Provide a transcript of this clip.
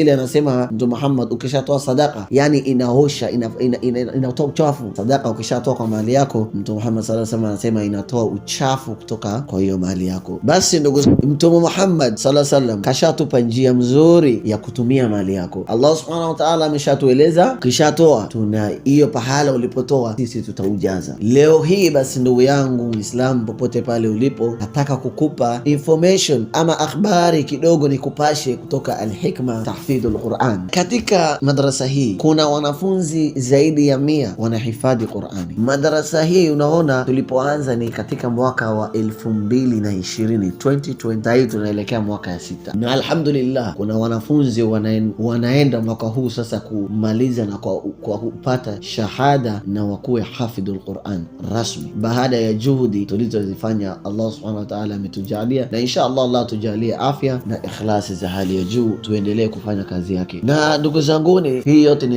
ile anasema Mtume Muhammad, ukishatoa sadaka yani inaosha, inatoa uchafu. Sadaka ukishatoa kwa mali yako, Mtume Muhammad sallallahu alaihi wasallam anasema inatoa uchafu kutoka kwa hiyo mali yako. Basi ndugu, Mtume Muhammad sallallahu alaihi wasallam kashatupa njia mzuri ya kutumia mali yako. Allah subhanahu wa ta'ala ameshatueleza, ukishatoa tuna hiyo pahala ulipotoa sisi tutaujaza. Leo hii basi ndugu yangu Muislamu, popote pale ulipo, nataka kukupa information ama akhbari kidogo nikupashe kutoka Al-Hikma Tahfidhul Quran. Katika madrasa hii kuna wanafunzi zaidi ya 100 wanahifadhi Qurani. Madrasa hii unaona tulipoanza ni katika mwaka wa 2020, 2020 tunaelekea mwaka ya 6, na alhamdulillah kuna wanafunzi wanaenda mwaka huu sasa kumaliza na kwa kupata shahada na wakuwe hafidhul Quran rasmi, baada ya juhudi tulizozifanya. Allah subhanahu wa ta'ala ametujalia, na insha Allah tujalie afya na ikhlasi za hali ya juu, tuendelee kufanya kazi yake. Na ndugu zangu, hii yote ni